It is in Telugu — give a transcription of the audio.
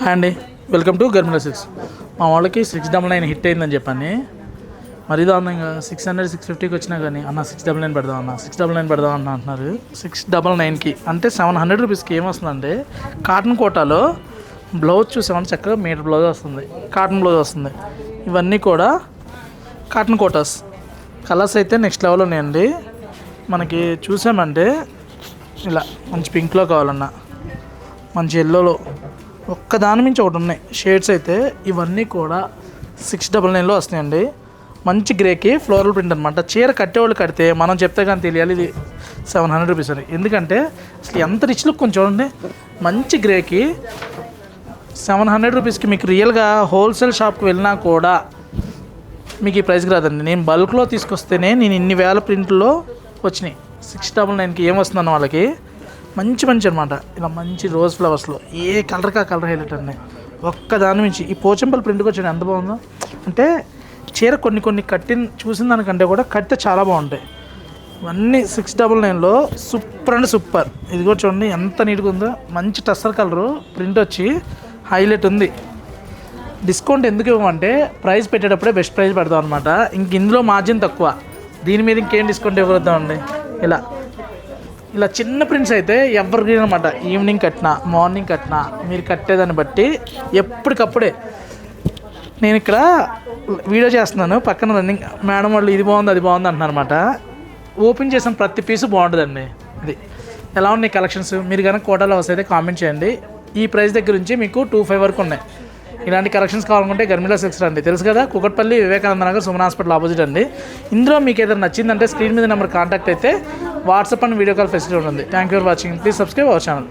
హాయ్ అండి, వెల్కమ్ టు గర్మిలా సిక్స్. మా వాళ్ళకి 699 హిట్ అయిందని చెప్పని మరీ దారుణంగా 600 650కి వచ్చినా కానీ అన్న 699 పెడదాం అన్న 699 పెడదాం అన్న అంటున్నారు. 699కి అంటే 700 రూపీస్కి ఏమొస్తుందంటే కాటన్ కోటాలో బ్లౌజ్ చూసామంటే చక్కగా మీటర్ బ్లౌజ్ వస్తుంది, కాటన్ బ్లౌజ్ వస్తుంది. ఇవన్నీ కూడా కాటన్ కోటాస్. కలర్స్ అయితే నెక్స్ట్ లెవెల్ ఉన్నాయండి. మనకి చూసామంటే ఇలా మంచి పింక్లో కావాలన్నా, మంచి ఎల్లోలో, ఒక్క దాని మించి ఒకటి ఉన్నాయి షేడ్స్. అయితే ఇవన్నీ కూడా 699లో వస్తాయండి. మంచి గ్రేకి ఫ్లోరల్ ప్రింట్ అనమాట. చీర కట్టేవాళ్ళు కడితే మనం చెప్తే కానీ తెలియాలి ఇది 700 రూపీస్ అని. ఎందుకంటే అసలు ఎంత రిచ్ లుక్ కొంచెం చూడండి. మంచి గ్రేకి 700 రూపీస్కి మీకు రియల్గా హోల్సేల్ షాప్కి వెళ్ళినా కూడా మీకు ఈ ప్రైస్కి రాదండి. నేను బల్క్లో తీసుకొస్తేనే నేను ఇన్ని వేల ప్రింట్లో వచ్చినాయి. 699కి ఏమొస్తుందన్న వాళ్ళకి మంచి మంచి అనమాట. ఇలా మంచి రోజ్ ఫ్లవర్స్లో ఏ కలర్కి ఆ కలర్ హైలైట్ అండి. ఒక్క దాని నుంచి ఈ పోచంపల్లి ప్రింట్కి వచ్చాడు ఎంత బాగుందో. అంటే చీర కొన్ని చూసిన దానికంటే కూడా కడితే చాలా బాగుంటాయి. ఇవన్నీ 699లో సూపర్ అంటే సూపర్. ఇది కూడా చూడండి ఎంత నీట్గా ఉందో. మంచి టస్సర్ కలరు ప్రింట్ వచ్చి హైలైట్ ఉంది. డిస్కౌంట్ ఎందుకు ఇవ్వమంటే ప్రైస్ పెట్టేటప్పుడే బెస్ట్ ప్రైస్ పెడతాం అనమాట. ఇంక ఇందులో మార్జిన్ తక్కువ, దీని మీద ఇంకేం డిస్కౌంట్ ఇవ్వద్దామండి. ఇలా చిన్న ప్రింట్స్ అయితే ఎవరికి అనమాట. ఈవినింగ్ కట్టినా మార్నింగ్ కట్టినా మీరు కట్టేదాన్ని బట్టి ఎప్పటికప్పుడే. నేను ఇక్కడ వీడియో చేస్తున్నాను, పక్కన రన్నింగ్ మేడం వాళ్ళు ఇది బాగుంది అది బాగుంది అంటున్నారు అనమాట. ఓపెన్ చేసిన ప్రతి పీసు బాగుంటుందండి. ఇది ఎలా ఉన్నాయి కలెక్షన్స్ మీరు కనుక కోటాలో వస్తే కామెంట్ చేయండి. ఈ ప్రైస్ దగ్గర నుంచి మీకు 25 వరకు ఉన్నాయి. ఇలాంటి కలెక్షన్స్ కావాలనుకుంటే గర్మిలా సిక్స్ అండి, తెలుసు కదా, కుకట్పల్లి వివేకానంద నగర్ సుమన్ హాస్పిటల్ ఆపోజిట్ అండి. ఇందులో మీకు ఏదైనా నచ్చిందంటే స్క్రీన్ మీద నెంబర్ కాంటాక్ట్ అయితే WhatsApp and video call facility ఉంటుంది. Thank you for watching. Please subscribe our channel.